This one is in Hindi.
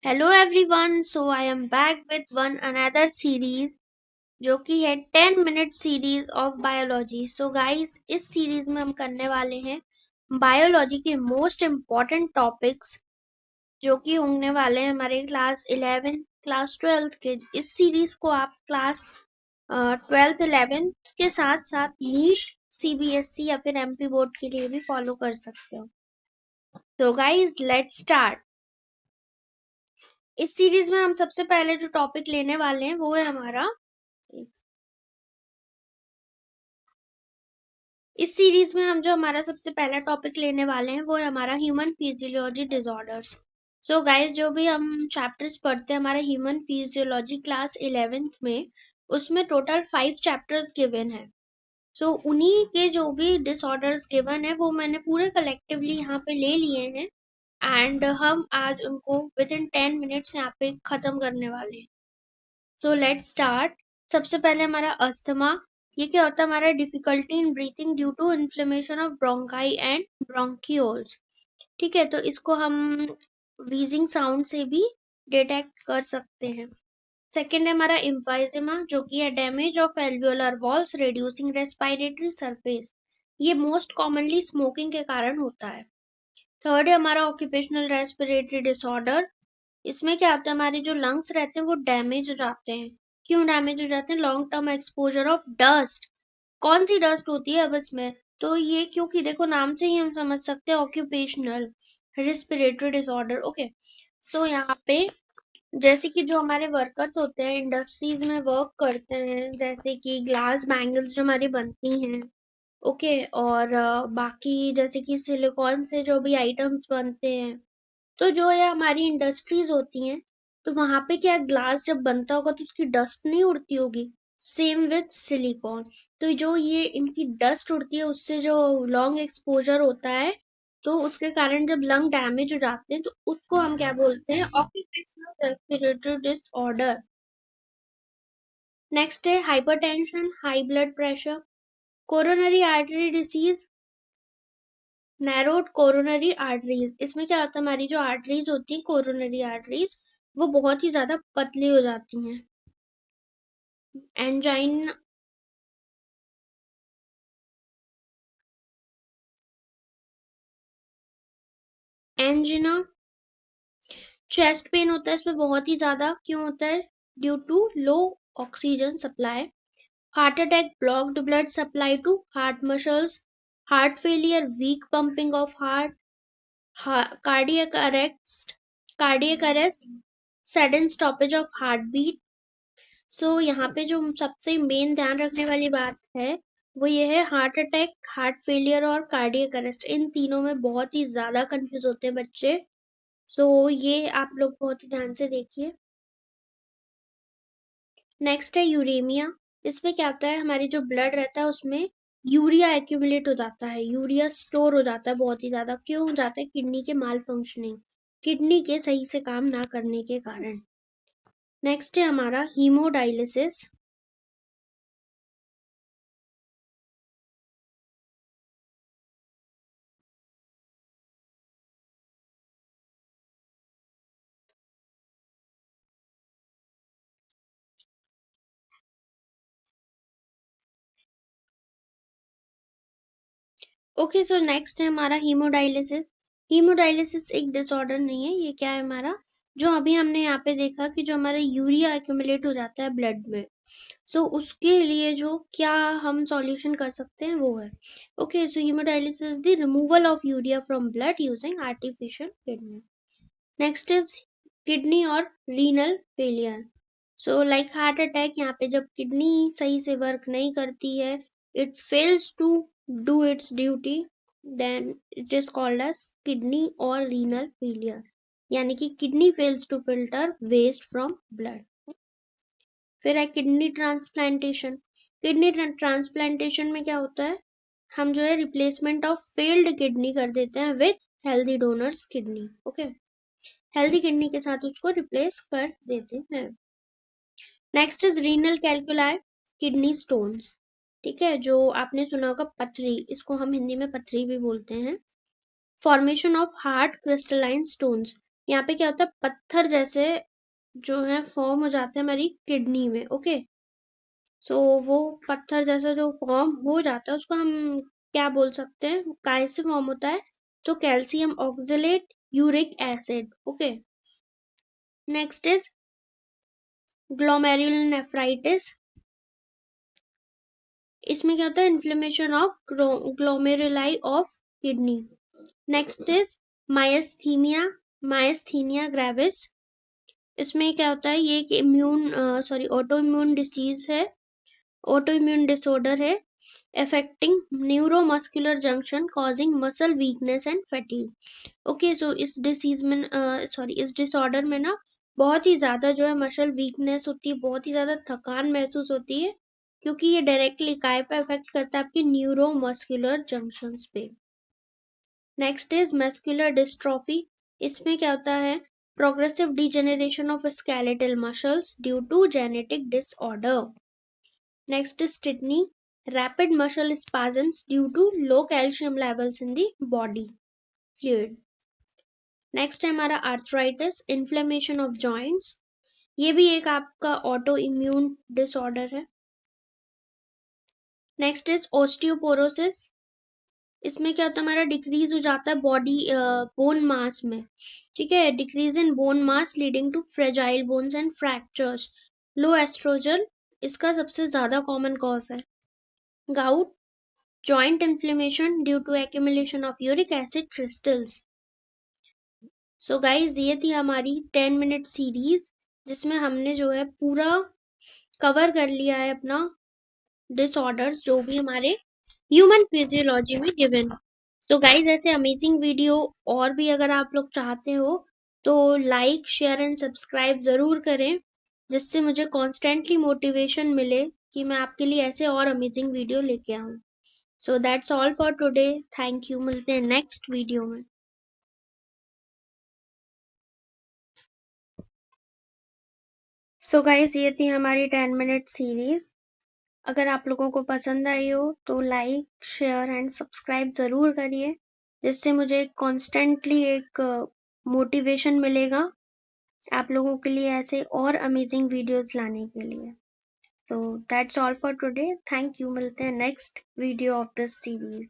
Hello everyone, so I am back with one another series जो कि है 10 minute series of biology. So guys, इस सीरीज में हम करने वाले हैं बायोलॉजी के मोस्ट इम्पॉर्टेंट टॉपिक्स जो कि होने वाले हैं हमारे क्लास 11 क्लास 12 के। इस सीरीज को आप क्लास 12th 11th के साथ साथ नीट सीबीएसई या फिर एमपी बोर्ड के लिए भी फॉलो कर सकते हो। तो गाइस, लेट्स स्टार्ट। इस सीरीज में हम सबसे पहले जो टॉपिक लेने वाले हैं वो है हमारा इस सीरीज में हम जो हमारा सबसे पहला टॉपिक लेने वाले हैं वो है हमारा human physiology disorders. So guys, जो भी हम चैप्टर्स पढ़ते हैं हमारे ह्यूमन फिजियोलॉजी क्लास 11th में, उसमें टोटल 5 चैप्टर्स गिवन है। सो उन्हीं के जो भी डिसऑर्डर्स गिवन है वो मैंने पूरे कलेक्टिवली यहाँ पे ले लिए हैं एंड हम आज उनको विद इन 10 मिनट्स यहाँ पे खत्म करने वाले हैं। So let's start. सबसे पहले हमारा अस्थमा। ये क्या होता है? हमारा difficulty in breathing due to inflammation of bronchi and bronchioles. ठीक है, तो इसको हम वीजिंग साउंड से भी डिटेक्ट कर सकते हैं। सेकेंड है हमारा एम्फाइजेमा, जो कि है damage of alveolar walls reducing respiratory surface. ये मोस्ट कॉमनली स्मोकिंग के कारण होता है। थर्ड है हमारा ऑक्यूपेशनल रेस्पिरेटरी डिसऑर्डर। इसमें क्या होता है? हमारे जो लंग्स रहते हैं वो डैमेज हो जाते हैं। क्यों डैमेज हो जाते हैं? Long term exposure of dust. कौन सी डस्ट होती है अब इसमें? तो ये, क्योंकि देखो नाम से ही हम समझ सकते हैं ऑक्यूपेशनल रेस्पिरेटरी डिसऑर्डर। ओके, सो यहाँ पे जैसे कि जो हमारे वर्कर्स होते हैं इंडस्ट्रीज में वर्क करते हैं, जैसे कि ग्लास बैंगल्स जो हमारी बनती हैं, ओके, और बाकी जैसे कि सिलिकॉन से जो भी आइटम्स बनते हैं, तो जो ये हमारी इंडस्ट्रीज होती हैं, तो वहां पे क्या ग्लास जब बनता होगा तो उसकी डस्ट नहीं उड़ती होगी। Same with silicon. तो जो ये इनकी डस्ट उड़ती है उससे जो लॉन्ग एक्सपोजर होता है, तो उसके कारण जब लंग डैमेज हो जाते हैं तो उसको हम क्या बोलते हैं? Occupational respiratory disorder. नेक्स्ट है hypertension, high blood pressure, coronary artery disease, narrowed coronary arteries. इसमें क्या होता है? हमारी जो आर्टरीज होती हैं कोरोनरी आर्टरीज, वो बहुत ही ज्यादा पतली हो जाती हैं। एंजाइन एंजिना, चेस्ट पेन होता है इसमें बहुत ही ज्यादा। क्यों होता है? Due to low oxygen supply. Heart attack, blocked blood supply to heart muscles. Heart failure, weak pumping of heart. Cardiac arrest, sudden stoppage of heart beat. So यहाँ पे जो सबसे मेन ध्यान रखने वाली बात है वो ये है, हार्ट अटैक, हार्ट फेलियर और कार्डियक अरेस्ट, इन तीनों में बहुत ही ज्यादा कंफ्यूज होते हैं बच्चे। सो ये आप लोग बहुत ही ध्यान से देखिए। नेक्स्ट है यूरेमिया। इसमें क्या होता है? हमारी जो ब्लड रहता है उसमें यूरिया एक्यूमुलेट हो जाता है, यूरिया स्टोर हो जाता है बहुत ही ज्यादा। क्यों हो जाता है? किडनी के माल फंक्शनिंग, किडनी के सही से काम ना करने के कारण। नेक्स्ट है हमारा हीमोडायलिसिस। ओके, सो नेक्स्ट है हमारा हीमोडायलिसिस। हीमोडायलिसिस एक डिसऑर्डर नहीं है, ये क्या है हमारा? जो अभी हमने यहाँ पे देखा कि जो हमारा यूरिया एक्यूमुलेट हो जाता है ब्लड में, सो उसके लिए जो क्या हम सॉल्यूशन कर सकते हैं वो है, okay, so hemodialysis the removal of urea from blood using artificial kidney. Next is kidney और renal failure. So like heart attack, यहाँ पे जब किडनी सही से वर्क नहीं करती है, it fails to do its duty, then it is called as kidney और रीनल फेलियर, यानी कि kidney fails to filter waste from blood. फिर है किडनी ट्रांसप्लांटेशन। किडनी ट्रांसप्लांटेशन में क्या होता है? हम जो है रिप्लेसमेंट ऑफ फेल्ड किडनी कर देते हैं with healthy donors kidney. Okay, healthy kidney के साथ उसको रिप्लेस कर देते हैं। Next is renal कैल्कुलाई, kidney stones. ठीक है, जो आपने सुना होगा पथरी, इसको हम हिंदी में पथरी भी बोलते हैं। Formation of hard crystalline stones, यहाँ पे क्या होता है, पत्थर जैसे जो है फॉर्म हो जाते हैं हमारी किडनी में। ओके, सो वो पत्थर जैसा जो फॉर्म हो जाता है उसको हम क्या बोल सकते हैं, काय से फॉर्म होता है, तो calcium oxalate uric acid. Okay, next is glomerulonephritis. इसमें क्या होता है, inflammation of glomeruli of kidney. Next is myasthenia, myasthenia gravis. इसमें क्या होता है, ये एक ऑटो इम्यून डिसीज है, ऑटो इम्यून डिसऑर्डर है, affecting neuromuscular junction causing muscle weakness and fatigue। Okay, so इस डिसीज में इस डिसऑर्डर में ना बहुत ही ज्यादा जो है मसल वीकनेस होती है, बहुत ही ज्यादा थकान महसूस होती है, क्योंकि ये डायरेक्टली काय पे अफेक्ट करता है, आपके न्यूरोमस्कुलर जंक्शंस पे। Next is muscular dystrophy. इसमें क्या होता है, progressive degeneration of skeletal muscles due to genetic disorder. Next is kidney, rapid muscle spasms due to low calcium levels in the body fluid। Next है हमारा आर्थराइटिस, इन्फ्लेमेशन ऑफ जॉइंट्स। ये भी एक आपका ऑटो इम्यून डिसऑर्डर है। Next is osteoporosis. इसमें क्या होता है, हमारा डिक्रीज हो जाता है बॉडी बोन मास में। ठीक है, decrease in bone mass leading to fragile bones and fractures. Low estrogen इसका सबसे ज्यादा कॉमन कॉज है। Gout, joint inflammation due to accumulation of uric acid crystals। So guys, ये थी हमारी 10 मिनट सीरीज, जिसमें हमने जो है पूरा कवर कर लिया है अपना डिसऑर्डर्स जो भी हमारे ह्यूमन फिजियोलॉजी में गिवन। सो गाइज, ऐसे अमेजिंग वीडियो और भी अगर आप लोग चाहते हो तो लाइक शेयर एंड सब्सक्राइब जरूर करें, जिससे मुझे कॉन्स्टेंटली मोटिवेशन मिले कि मैं आपके लिए ऐसे और अमेजिंग वीडियो लेके आऊं। So that's all for today, thank you, मिलते हैं नेक्स्ट वीडियो में। सो गाइस, ये थी हमारी 10 मिनट सीरीज। अगर आप लोगों को पसंद आई हो तो लाइक शेयर एंड सब्सक्राइब जरूर करिए, जिससे मुझे कॉन्स्टेंटली एक मोटिवेशन मिलेगा आप लोगों के लिए ऐसे और अमेजिंग वीडियोस लाने के लिए। So that's all for today, thank you, मिलते हैं next video of this series.